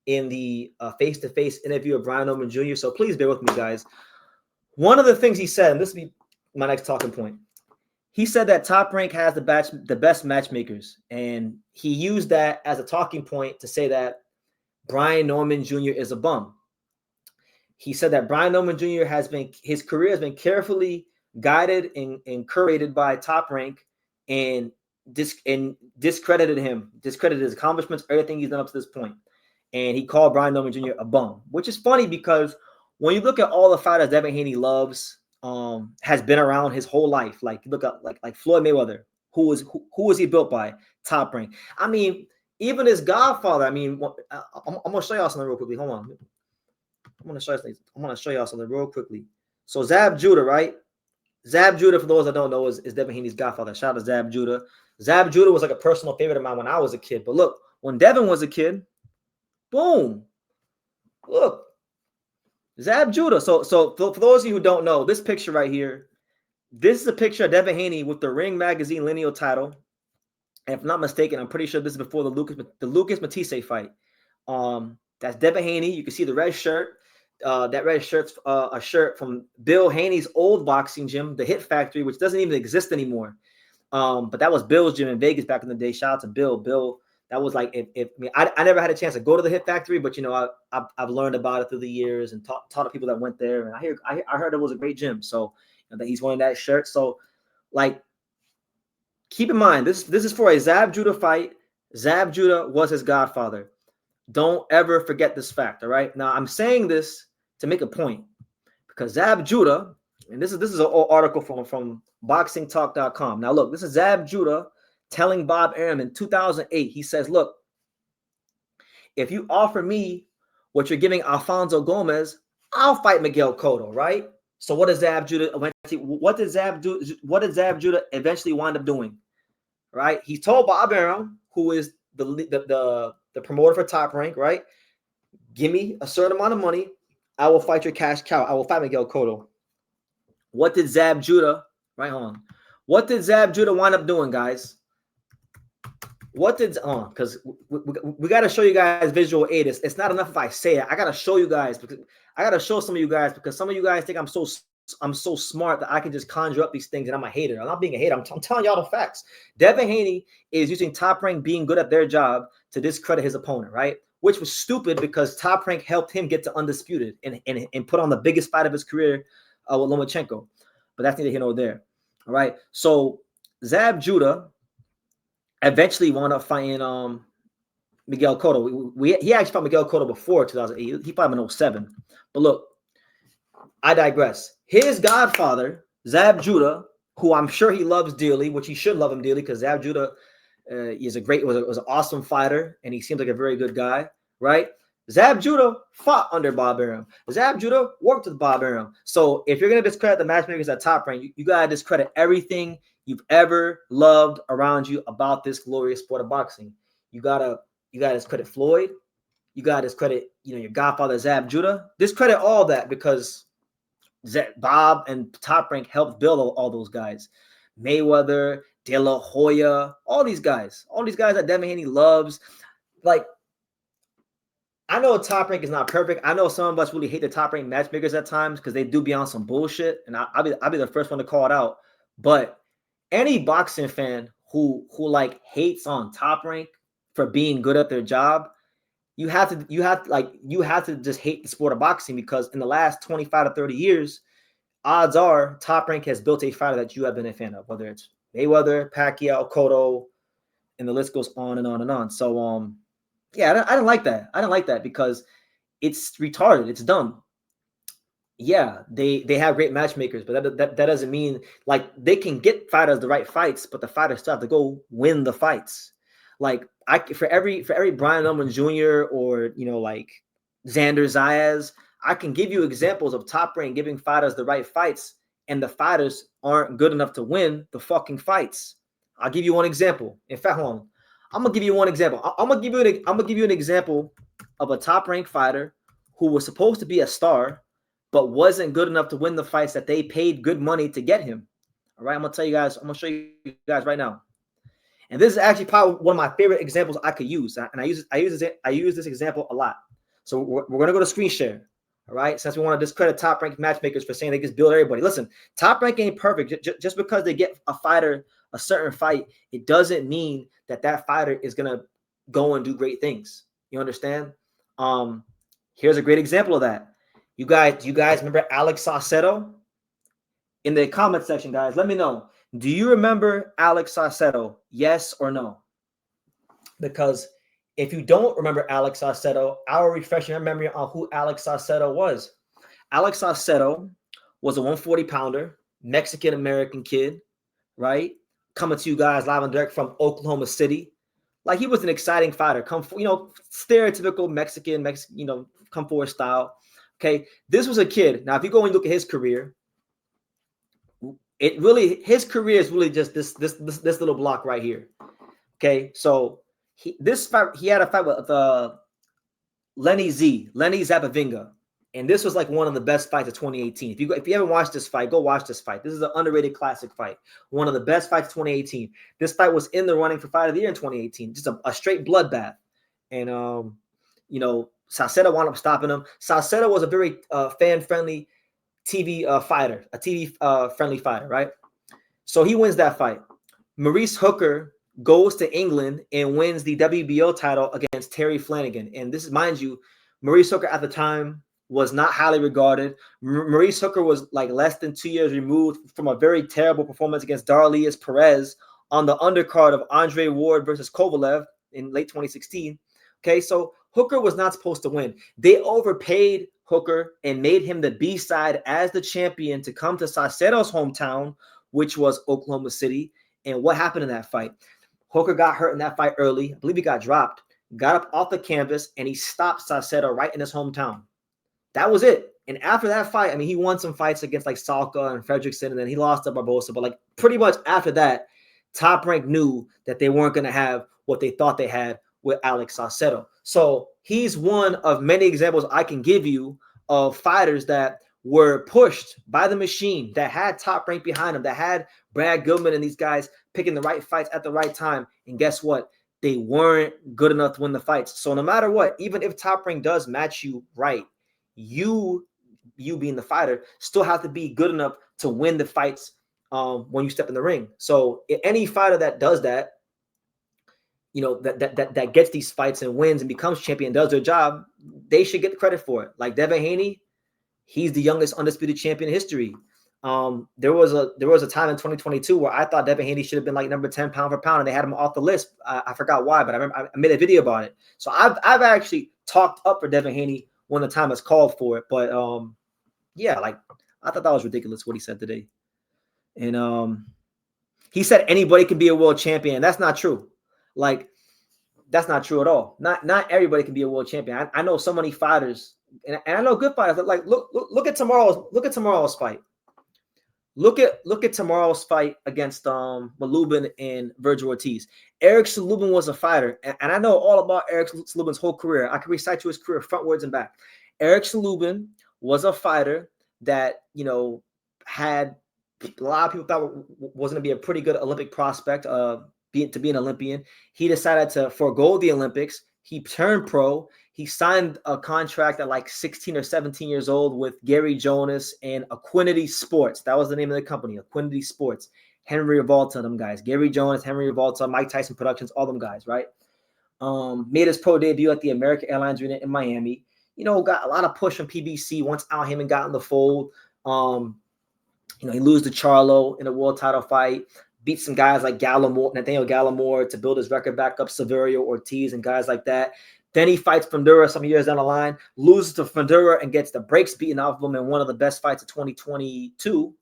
in the face-to-face interview of Brian Norman Jr. So please bear with me, guys. One of the things he said, and this will be my next talking point, he said that Top Rank has the best matchmakers, and he used that as a talking point to say that Brian Norman Jr. is a bum. He said that Brian Norman Jr. his career has been carefully guided and curated by Top Rank, and discredited his accomplishments, everything he's done up to this point. And he called Brian Norman Jr. a bum, which is funny because when you look at all the fighters Devin Haney loves, has been around his whole life. Like look up like Floyd Mayweather, who was he built by? Top Rank. I mean, even his godfather. I mean, I'm gonna show y'all something real quickly. Hold on. I'm gonna show y'all something real quickly. So Zab Judah, right? Zab Judah, for those that don't know, is Devin Haney's godfather. Shout out to Zab Judah. Zab Judah was like a personal favorite of mine when I was a kid. But look, when Devin was a kid, boom, look, Zab Judah. So for those of you who don't know, this picture right here, this is a picture of Devin Haney with the Ring Magazine lineal title. And if I'm not mistaken, I'm pretty sure this is before the Lucas Matisse fight. That's Devin Haney. You can see the red shirt. That red shirt's a shirt from Bill Haney's old boxing gym, the Hit Factory, which doesn't even exist anymore. But that was Bill's gym in Vegas back in the day. Shout out to Bill. Bill, that was like I never had a chance to go to the Hit Factory, but I've learned about it through the years and taught to people that went there. And I heard it was a great gym. So that he's wearing that shirt. So like, keep in mind this is for a Zab Judah fight. Zab Judah was his godfather. Don't ever forget this fact. All right. Now I'm saying this to make a point, because Zab Judah, and this is an article from boxingtalk.com. Now look, this is Zab Judah telling Bob Arum in 2008. He says, look, if you offer me what you're giving Alfonso Gomez, I'll fight Miguel Cotto, right? So what does Zab Judah eventually wind up doing? Right? He told Bob Arum, who is the promoter for Top Rank, right? Give me a certain amount of money, I will fight your cash cow. I will fight Miguel Cotto. What did Zab Judah, right on? What did Zab Judah wind up doing, guys? Because we got to show you guys visual aid. It's not enough if I say it. I got to show you guys, because I got to show some of you guys, because some of you guys think I'm so smart that I can just conjure up these things and I'm a hater. I'm not being a hater. I'm telling y'all the facts. Devin Haney is using Top Rank being good at their job to discredit his opponent, right? Which was stupid, because Top Rank helped him get to undisputed and put on the biggest fight of his career with Lomachenko. But that's neither here nor there. All right. So Zab Judah eventually wound up fighting Miguel Cotto. He actually fought Miguel Cotto before 2008. He fought him in 2007. But look, I digress. His godfather, Zab Judah, who I'm sure he loves dearly, which he should love him dearly, because Zab Judah was an awesome fighter, and he seems like a very good guy, right? Zab Judah fought under Bob Arum. Zab Judah worked with Bob Arum. So if you're going to discredit the matchmakers at Top Rank, you got to discredit everything you've ever loved around you about this glorious sport of boxing. You got to discredit Floyd. You got to discredit, your godfather, Zab Judah. Discredit all that, because Bob and Top Rank helped build all those guys. Mayweather, De La Hoya, all these guys that Devin Haney loves. Like, I know Top Rank is not perfect. I know some of us really hate the Top Rank matchmakers at times, because they do be on some bullshit, and I'll be the first one to call it out. But any boxing fan who like hates on Top Rank for being good at their job, you have to just hate the sport of boxing, because in the last 25 to 30 years, odds are Top Rank has built a fighter that you have been a fan of, whether it's Mayweather, Pacquiao, Cotto, and the list goes on and on and on. So yeah, I didn't like that. I didn't like that, because it's retarded. It's dumb. Yeah, they have great matchmakers, but that doesn't mean, like, they can get fighters the right fights, but the fighters still have to go win the fights. Like, for every Brian Norman Jr. or like Xander Zayas, I can give you examples of Top Rank giving fighters the right fights, and the fighters aren't good enough to win the fucking fights. I'll give you one example. In fact, hold on. I'm gonna give you one example. I'm gonna give you an example of a Top Rank fighter who was supposed to be a star, but wasn't good enough to win the fights that they paid good money to get him. All right, I'm gonna tell you guys. I'm gonna show you guys right now. And this is actually probably one of my favorite examples I could use, and I use this example a lot. So we're gonna go to screen share. All right, since we want to discredit Top Rank matchmakers for saying they just build everybody. Listen, Top Rank ain't perfect. Just because they get a fighter a certain fight, it doesn't mean that that fighter is gonna go and do great things. You understand? Here's a great example of that. You guys remember Alex Saucedo? In the comment section, guys, let me know. Do you remember Alex Saucedo? Yes or no? Because if you don't remember Alex Saucedo, I will refresh your memory on who Alex Saucedo was. Alex Saucedo was a 140 pounder, Mexican American kid, right? Coming to you guys live and direct from Oklahoma City. Like, he was an exciting fighter. Stereotypical Mexican, come forward style. Okay, this was a kid. Now, if you go and look at his career, his career is really just this little block right here. Okay, so he had a fight with Lenny Zapavinga, and this was like one of the best fights of 2018. If you haven't watched this fight, go watch this fight. This is an underrated classic fight, one of the best fights of 2018. This fight was in the running for Fight of the Year in 2018, just a straight bloodbath. And Saucedo wound up stopping him. Saucedo was a very fan-friendly TV fighter, a TV friendly fighter, right? So he wins that fight. Maurice Hooker goes to England and wins the WBO title against Terry Flanagan. And this is, mind you, Maurice Hooker at the time was not highly regarded. Maurice Hooker was like less than 2 years removed from a very terrible performance against Darlius Perez on the undercard of Andre Ward versus Kovalev in late 2016. Okay, so Hooker was not supposed to win. They overpaid Hooker and made him the B-side as the champion to come to Saucedo's hometown, which was Oklahoma City. And what happened in that fight? Hooker got hurt in that fight early. I believe he got dropped, got up off the canvas, and he stopped Saucedo right in his hometown. That was it. And after that fight, I mean, he won some fights against like Salka and Fredrickson, and then he lost to Barbosa. But like pretty much after that, Top Rank knew that they weren't going to have what they thought they had with Alex Saucedo. So he's one of many examples I can give you of fighters that were pushed by the machine, that had Top Rank behind them, that had Brad Goodman and these guys picking the right fights at the right time. And guess what? They weren't good enough to win the fights. So no matter what, even if Top Rank does match you right, you being the fighter still have to be good enough to win the fights when you step in the ring. So any fighter that does that, that gets these fights and wins and becomes champion, does their job, they should get the credit for it. Like Devin Haney, he's the youngest undisputed champion in history. There was a time in 2022 where I thought Devin Haney should have been like number 10 pound for pound, and they had him off the list. I forgot why, but I remember I made a video about it. So I've actually talked up for Devin Haney when the time is called for it. But yeah, like I thought that was ridiculous what he said today. And he said anybody can be a world champion. That's not true. Like, that's not true at all. Not everybody can be a world champion. I know so many fighters, and I know good fighters. Like look at tomorrow's fight. Look at tomorrow's fight against Malubin and Virgil Ortiz. Eric Salubin was a fighter, and I know all about Eric Salubin's whole career. I can recite you his career frontwards and back. Eric Salubin was a fighter that had a lot of people thought was going to be a pretty good Olympic prospect. To be an Olympian. He decided to forego the Olympics. He turned pro. He signed a contract at like 16 or 17 years old with Gary Jonas and Equinity Sports. That was the name of the company, Equinity Sports. Henry Revolta, them guys. Gary Jonas, Henry Revolta, Mike Tyson Productions, all them guys, right? Made his pro debut at the American Airlines Arena in Miami. Got a lot of push from PBC once Al Heyman got in the fold. He lose to Charlo in a world title fight. Beat some guys like Nathaniel Gallimore to build his record back up, Severio Ortiz and guys like that. Then he fights Fundura some years down the line, loses to Fundura and gets the brakes beaten off of him in one of the best fights of 2022.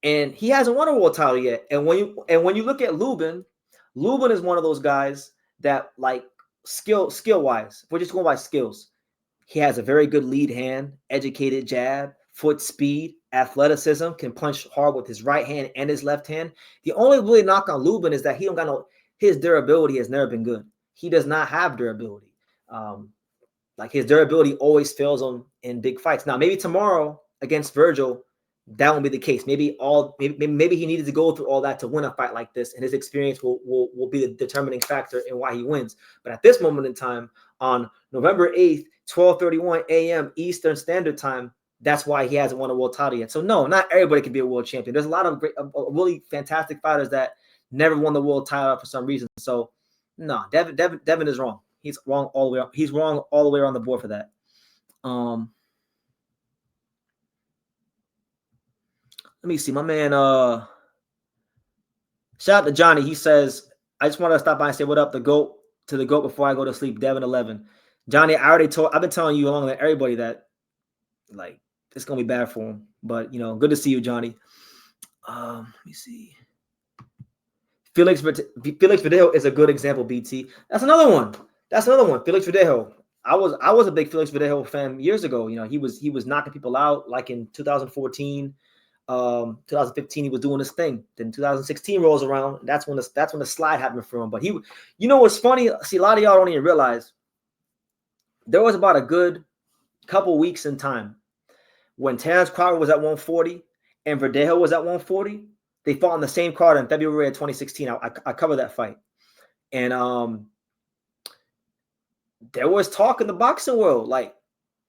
And he hasn't won a world title yet. And when you look at Lubin is one of those guys that, like, skill-wise, if we're just going by skills, he has a very good lead hand, educated jab, foot speed, athleticism, can punch hard with his right hand and his left hand. The only really knock on Lubin is that his durability has never been good. He does not have durability. Like, his durability always fails him in big fights. Now, maybe tomorrow against Virgil, that won't be the case. Maybe he needed to go through all that to win a fight like this, and his experience will be the determining factor in why he wins. But at this moment in time, on November 8th, 12:31 a.m. Eastern Standard Time. That's why he hasn't won a world title yet. So no, not everybody can be a world champion. There's a lot of great, really fantastic fighters that never won the world title for some reason. So no, Devin is wrong. He's wrong all the way. He's wrong all the way around the board for that. Let me see, my man. Shout out to Johnny. He says, I just want to stop by and say what up the GOAT to the GOAT before I go to sleep. Devin 11. Johnny, I've been telling you along with everybody that like it's gonna be bad for him. But you know, good to see you, Johnny. Let me see. Felix Verdejo is a good example, BT. That's another one. Felix Verdejo. I was a big Felix Verdejo fan years ago. You know, he was knocking people out like in 2014. 2015 he was doing his thing. Then 2016 rolls around. That's when the slide happened for him. But you know what's funny? See, a lot of y'all don't even realize there was about a good couple weeks in time when Terrence Crawford was at 140 and Verdejo was at 140. They fought on the same card in February of 2016. I covered that fight, and there was talk in the boxing world like,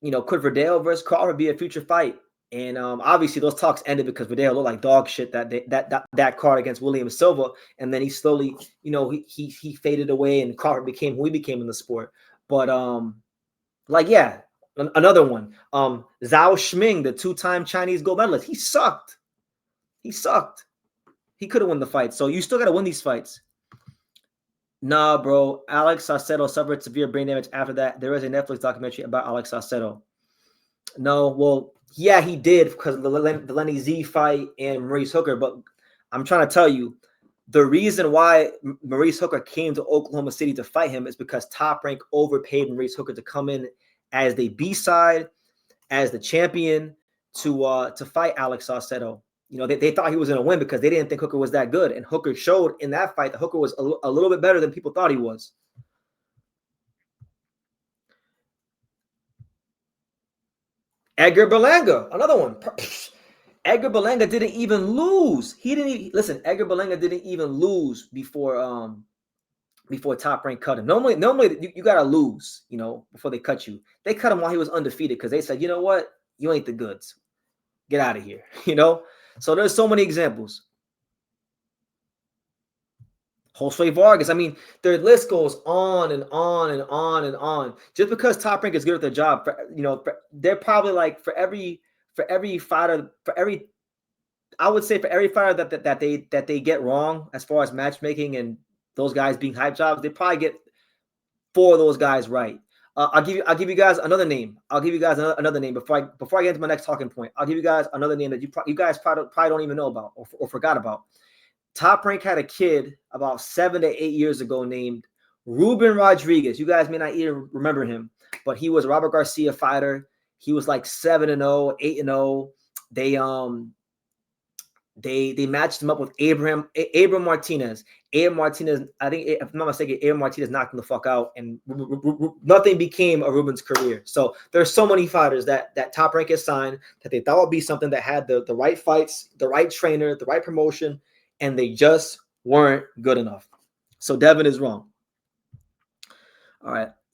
you know, could Verdejo versus Crawford be a future fight? And obviously those talks ended because Verdejo looked like dog shit that card against William Silva, and then he slowly, you know, he faded away, and Crawford became who he became in the sport. But like yeah, another one, Zhao Shiming, the two-time Chinese gold medalist, he sucked. He could have won the fight. So you still got to win these fights. Nah, bro. Alex Saucedo suffered severe brain damage after that. There is a Netflix documentary about Alex Saucedo. No, well, yeah, he did because of the Lenny Z fight and Maurice Hooker. But I'm trying to tell you, the reason why Maurice Hooker came to Oklahoma City to fight him is because Top Rank overpaid Maurice Hooker to come in as the B-side, as the champion to fight Alex Saucedo. You know, they thought he was going to win because they didn't think Hooker was that good. And Hooker showed in that fight that Hooker was a little bit better than people thought he was. Edgar Berlanga, another one. Edgar Berlanga didn't even lose. Listen, Edgar Berlanga didn't even lose before Top Rank cut him. Normally you gotta lose, you know, before they cut you. They cut him while he was undefeated because they said, you know what, you ain't the goods. Get out of here, you know. So there's so many examples. Jose Vargas. I mean, their list goes on and on and on and on. Just because Top Rank is good at their job, they're probably like for every fighter, I would say for every fighter that they get wrong as far as matchmaking and those guys being hype jobs, they probably get 4 of those guys right. I'll give you guys another name. I'll give you guys another name before I get into my next talking point. I'll give you guys another name that you guys probably don't even know about or forgot about. Top Rank had a kid about 7 to 8 years ago named Ruben Rodriguez. You guys may not even remember him, but he was a Robert Garcia fighter. He was like 7-0, 8-0. They matched him up with Abram Martinez. Abram Martinez, I think, if I'm not mistaken, Abram Martinez knocked him the fuck out, and nothing became a Ruben's career. So there's so many fighters that Top Rank has signed that they thought would be something that had the right fights, the right trainer, the right promotion, and they just weren't good enough. So Devin is wrong. All right.